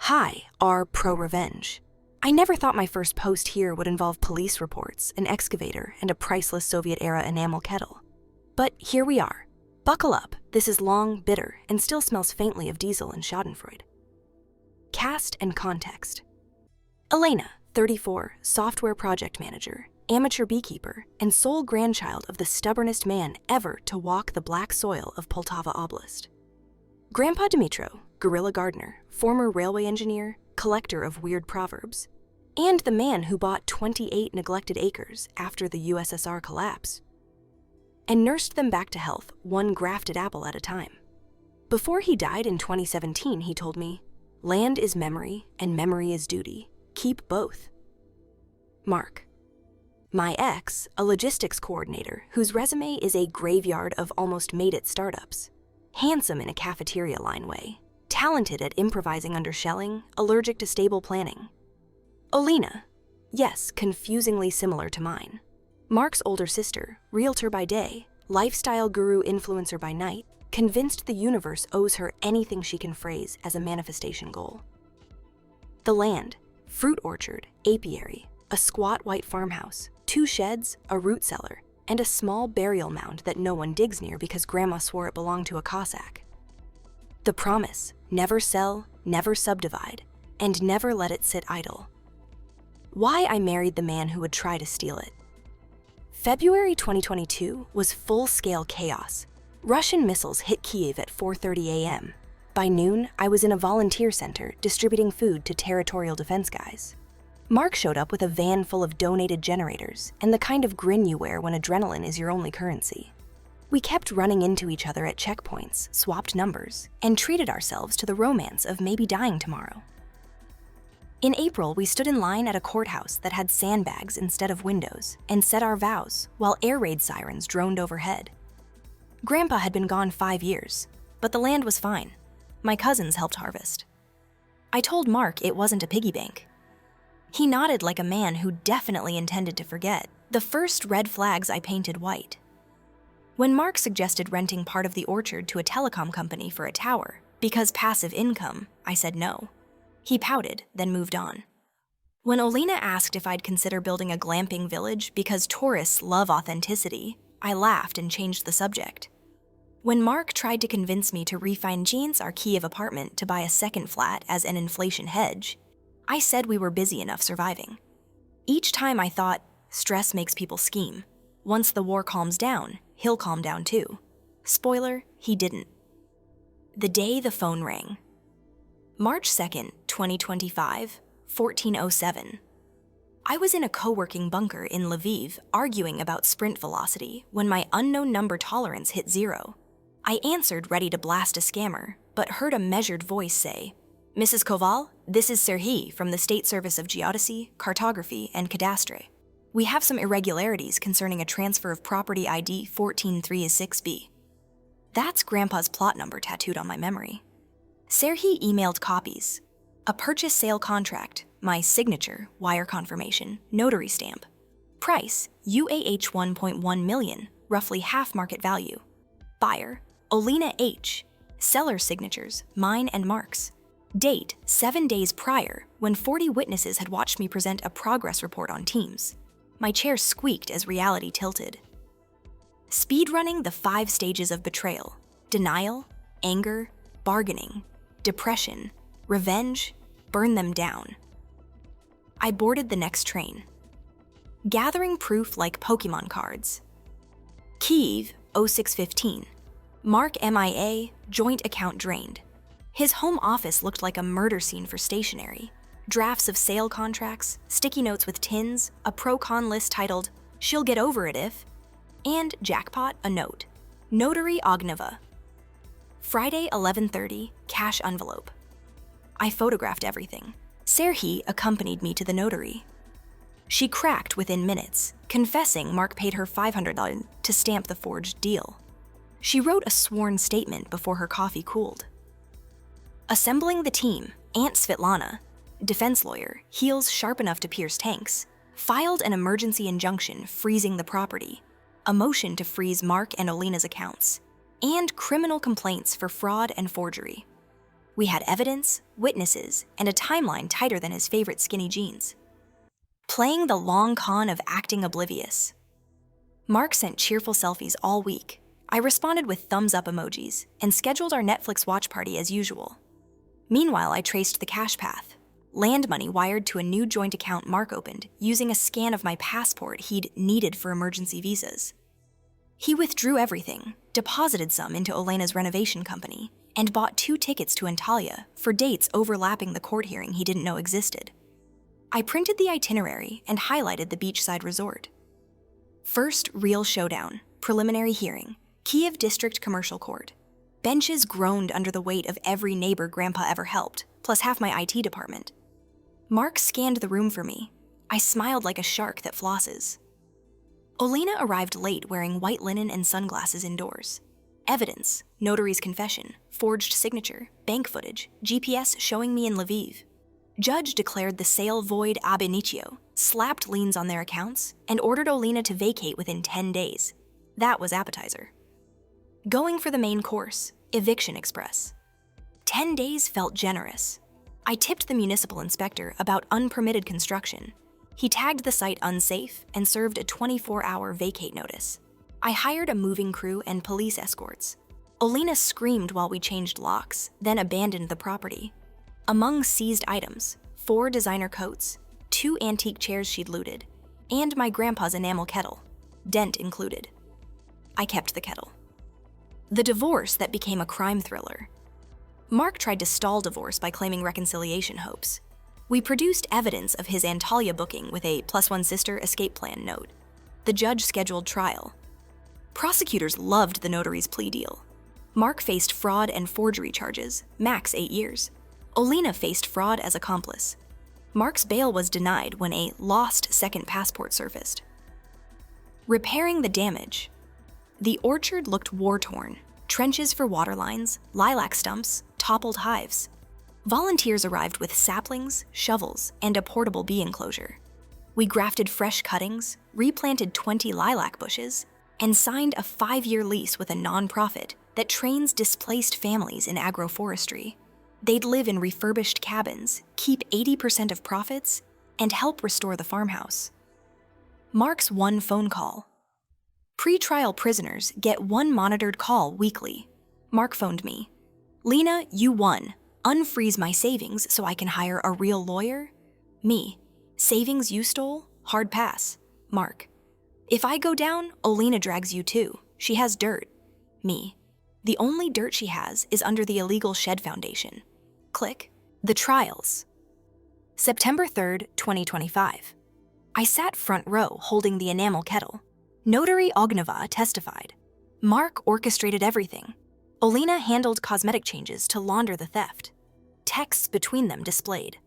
Hi are pro-revenge. I never thought my first post here would involve police reports, an excavator, and a priceless Soviet-era enamel kettle. But here we are. Buckle up, this is long, bitter, and still smells faintly of diesel and schadenfreude. Cast and context. Elena, 34, software project manager, amateur beekeeper, and sole grandchild of the stubbornest man ever to walk the black soil of Poltava Oblast. Grandpa Dmitro, guerrilla gardener, former railway engineer, collector of weird proverbs, and the man who bought 28 neglected acres after the USSR collapse, and nursed them back to health one grafted apple at a time. Before he died in 2017, he told me, "Land is memory, and memory is duty. Keep both." Mark. My ex, a logistics coordinator whose resume is a graveyard of almost made-it startups. Handsome in a cafeteria line way, talented at improvising under shelling, allergic to stable planning. Olena, yes, confusingly similar to mine. Mark's older sister, realtor by day, lifestyle guru influencer by night, convinced the universe owes her anything she can phrase as a manifestation goal. The land, fruit orchard, apiary, a squat white farmhouse, 2 sheds, a root cellar, and a small burial mound that no one digs near because Grandma swore it belonged to a Cossack. The promise, never sell, never subdivide, and never let it sit idle. Why I married the man who would try to steal it. February 2022 was full-scale chaos. Russian missiles hit Kyiv at 4:30 a.m. By noon, I was in a volunteer center distributing food to territorial defense guys. Mark showed up with a van full of donated generators and the kind of grin you wear when adrenaline is your only currency. We kept running into each other at checkpoints, swapped numbers, and treated ourselves to the romance of maybe dying tomorrow. In April, we stood in line at a courthouse that had sandbags instead of windows and said our vows while air raid sirens droned overhead. Grandpa had been gone 5 years, but the land was fine. My cousins helped harvest. I told Mark it wasn't a piggy bank. He nodded like a man who definitely intended to forget the first red flags I painted white. When Mark suggested renting part of the orchard to a telecom company for a tower, because passive income, I said no. He pouted, then moved on. When Olena asked if I'd consider building a glamping village because tourists love authenticity, I laughed and changed the subject. When Mark tried to convince me to refine Jean's our Kyiv apartment to buy a second flat as an inflation hedge, I said we were busy enough surviving. Each time I thought, stress makes people scheme. Once the war calms down, he'll calm down too. Spoiler, he didn't. The day the phone rang. March 2nd, 2025, 14:07. I was in a co-working bunker in Lviv arguing about sprint velocity when my unknown number tolerance hit 0. I answered ready to blast a scammer, but heard a measured voice say, "Mrs. Koval, this is Serhiy from the State Service of Geodesy, Cartography, and Cadastre. We have some irregularities concerning a transfer of property ID 14306B. That's Grandpa's plot number tattooed on my memory. Serhiy emailed copies. A purchase-sale contract, my signature, wire confirmation, notary stamp. Price, UAH 1.1 million, roughly half market value. Buyer, Olena H. Seller signatures, mine and Mark's. Date, 7 days prior, when 40 witnesses had watched me present a progress report on Teams. My chair squeaked as reality tilted. Speedrunning the 5 stages of betrayal: denial, anger, bargaining, depression, revenge, burn them down. I boarded the next train. Gathering proof like Pokemon cards. Kyiv, 0615. Mark MIA, joint account drained. His home office looked like a murder scene for stationery. Drafts of sale contracts, sticky notes with tins, a pro-con list titled, "She'll get over it if," and jackpot, a note. Notary Ogneva. Friday, 11:30, cash envelope. I photographed everything. Serhiy accompanied me to the notary. She cracked within minutes, confessing Mark paid her $500 to stamp the forged deal. She wrote a sworn statement before her coffee cooled. Assembling the team, Aunt Svetlana, defense lawyer, heels sharp enough to pierce tanks, filed an emergency injunction freezing the property, a motion to freeze Mark and Olena's accounts, and criminal complaints for fraud and forgery. We had evidence, witnesses, and a timeline tighter than his favorite skinny jeans. Playing the long con of acting oblivious. Mark sent cheerful selfies all week. I responded with thumbs-up emojis and scheduled our Netflix watch party as usual. Meanwhile, I traced the cash path. Land money wired to a new joint account Mark opened using a scan of my passport he'd needed for emergency visas. He withdrew everything, deposited some into Elena's renovation company, and bought 2 tickets to Antalya for dates overlapping the court hearing he didn't know existed. I printed the itinerary and highlighted the beachside resort. First real showdown, preliminary hearing, Kiev District Commercial Court. Benches groaned under the weight of every neighbor Grandpa ever helped, plus half my IT department. Mark scanned the room for me. I smiled like a shark that flosses. Olena arrived late wearing white linen and sunglasses indoors. Evidence, notary's confession, forged signature, bank footage, GPS showing me in Lviv. Judge declared the sale void ab initio, slapped liens on their accounts, and ordered Olena to vacate within 10 days. That was appetizer. Going for the main course, eviction express. 10 days felt generous. I tipped the municipal inspector about unpermitted construction. He tagged the site unsafe and served a 24-hour vacate notice. I hired a moving crew and police escorts. Olena screamed while we changed locks, then abandoned the property. Among seized items, 4 designer coats, 2 antique chairs she'd looted, and my grandpa's enamel kettle, dent included. I kept the kettle. The divorce that became a crime thriller. Mark tried to stall divorce by claiming reconciliation hopes. We produced evidence of his Antalya booking with a +1 sister escape plan note. The judge scheduled trial. Prosecutors loved the notary's plea deal. Mark faced fraud and forgery charges, max 8 years. Olena faced fraud as accomplice. Mark's bail was denied when a lost second passport surfaced. Repairing the damage. The orchard looked war-torn. Trenches for water lines, lilac stumps, toppled hives. Volunteers arrived with saplings, shovels, and a portable bee enclosure. We grafted fresh cuttings, replanted 20 lilac bushes, and signed a 5-year lease with a nonprofit that trains displaced families in agroforestry. They'd live in refurbished cabins, keep 80% of profits, and help restore the farmhouse. Mark's one phone call. Pre-trial prisoners get 1 monitored call weekly. Mark phoned me. "Lena, you won. Unfreeze my savings so I can hire a real lawyer?" Me. "Savings you stole? Hard pass." Mark. "If I go down, Olena drags you too. She has dirt." Me. "The only dirt she has is under the illegal shed foundation." Click. The trials. September 3rd, 2025. I sat front row holding the enamel kettle. Notary Ogneva testified. Mark orchestrated everything. Olena handled cosmetic changes to launder the theft. Texts between them displayed.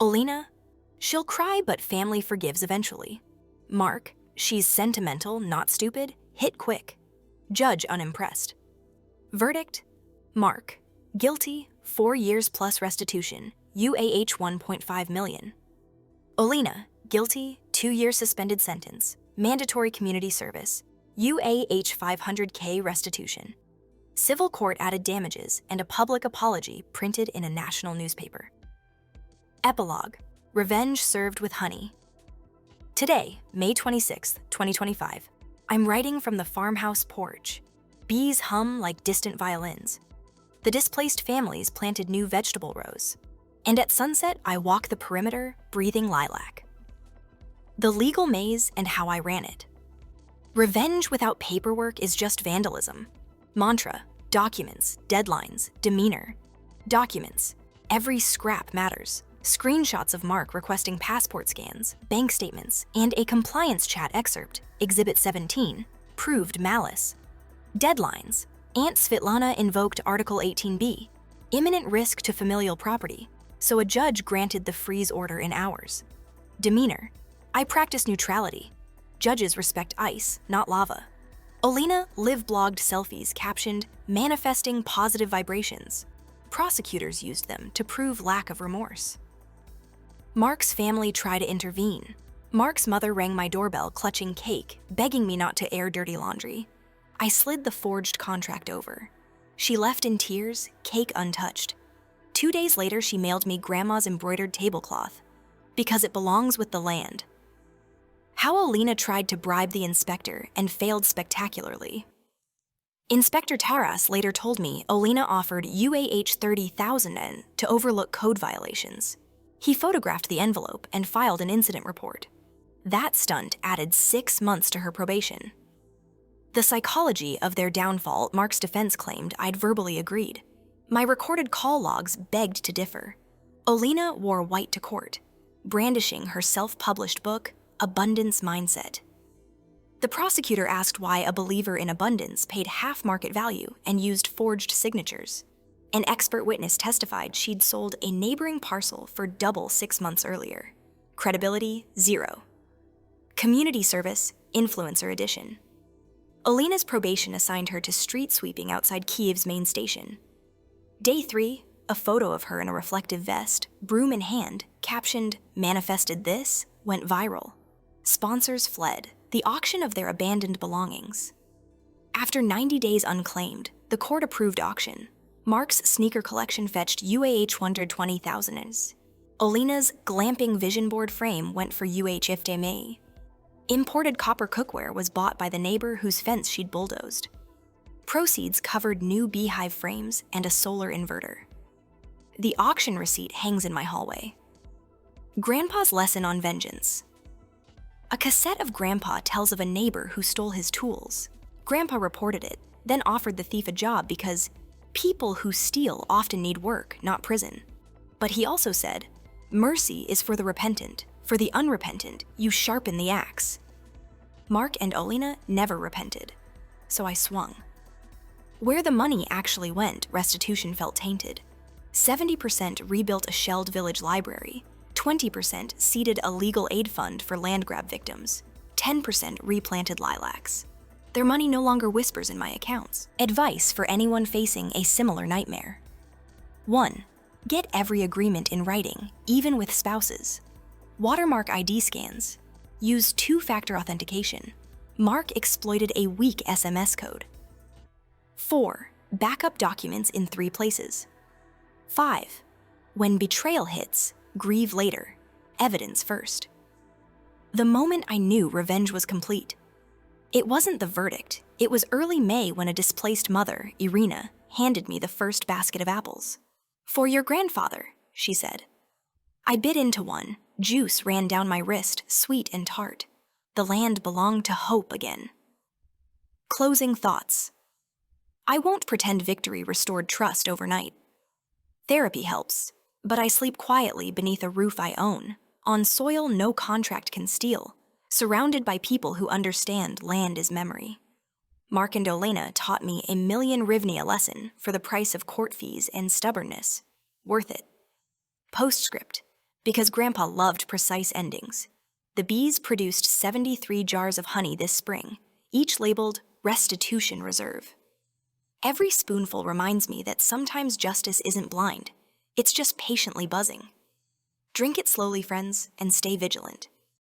Olena, "She'll cry but family forgives eventually." Mark, "She's sentimental, not stupid, hit quick." Judge unimpressed. Verdict, Mark, guilty, 4 years plus restitution, UAH 1.5 million. Olena, guilty, 2-year suspended sentence, mandatory community service, UAH 500K restitution. Civil court added damages and a public apology printed in a national newspaper. Epilogue, revenge served with honey. Today, May 26, 2025, I'm writing from the farmhouse porch. Bees hum like distant violins. The displaced families planted new vegetable rows. And at sunset, I walk the perimeter, breathing lilac. The legal maze and how I ran it. Revenge without paperwork is just vandalism. Mantra, documents, deadlines, demeanor. Documents, every scrap matters. Screenshots of Mark requesting passport scans, bank statements, and a compliance chat excerpt, Exhibit 17, proved malice. Deadlines, Aunt Svetlana invoked Article 18b, imminent risk to familial property, so a judge granted the freeze order in hours. Demeanor, I practice neutrality. Judges respect ice, not lava. Olena live-blogged selfies captioned, manifesting positive vibrations. Prosecutors used them to prove lack of remorse. Mark's family tried to intervene. Mark's mother rang my doorbell clutching cake, begging me not to air dirty laundry. I slid the forged contract over. She left in tears, cake untouched. 2 days later, she mailed me Grandma's embroidered tablecloth, because it belongs with the land. How Olena tried to bribe the inspector and failed spectacularly. Inspector Taras later told me Olena offered UAH 30,000 to overlook code violations. He photographed the envelope and filed an incident report. That stunt added 6 months to her probation. The psychology of their downfall, Mark's defense claimed I'd verbally agreed. My recorded call logs begged to differ. Olena wore white to court, brandishing her self-published book, Abundance Mindset. The prosecutor asked why a believer in abundance paid half market value and used forged signatures. An expert witness testified she'd sold a neighboring parcel for double 6 months earlier. Credibility, 0. Community service, influencer edition. Olena's probation assigned her to street sweeping outside Kiev's main station. Day 3, a photo of her in a reflective vest, broom in hand, captioned, "Manifested this," went viral. Sponsors fled, the auction of their abandoned belongings. After 90 days unclaimed, the court-approved auction. Mark's sneaker collection fetched UAH 120,000. Olena's glamping vision board frame went for UAH 50,000. Imported copper cookware was bought by the neighbor whose fence she'd bulldozed. Proceeds covered new beehive frames and a solar inverter. The auction receipt hangs in my hallway. Grandpa's lesson on vengeance. A cassette of Grandpa tells of a neighbor who stole his tools. Grandpa reported it, then offered the thief a job because people who steal often need work, not prison. But he also said, "Mercy is for the repentant. For the unrepentant, you sharpen the axe." Mark and Olena never repented, so I swung. Where the money actually went, restitution felt tainted. 70% rebuilt a shelled village library, 20% seeded a legal aid fund for land grab victims, 10% replanted lilacs. Their money no longer whispers in my accounts. Advice for anyone facing a similar nightmare. 1. Get every agreement in writing, even with spouses. Watermark ID scans. Use 2-factor authentication. Mark exploited a weak SMS code. 4. Backup documents in 3 places. 5. When betrayal hits, grieve later. Evidence first. The moment I knew revenge was complete. It wasn't the verdict. It was early May when a displaced mother, Irina, handed me the first basket of apples. "For your grandfather," she said. I bit into one. Juice ran down my wrist, sweet and tart. The land belonged to hope again. Closing thoughts. I won't pretend victory restored trust overnight. Therapy helps, but I sleep quietly beneath a roof I own, on soil no contract can steal, surrounded by people who understand land is memory. Mark and Olena taught me a million hryvnia lesson for the price of court fees and stubbornness. Worth it. Postscript. Because Grandpa loved precise endings. The bees produced 73 jars of honey this spring, each labeled Restitution Reserve. Every spoonful reminds me that sometimes justice isn't blind, it's just patiently buzzing. Drink it slowly, friends, and stay vigilant.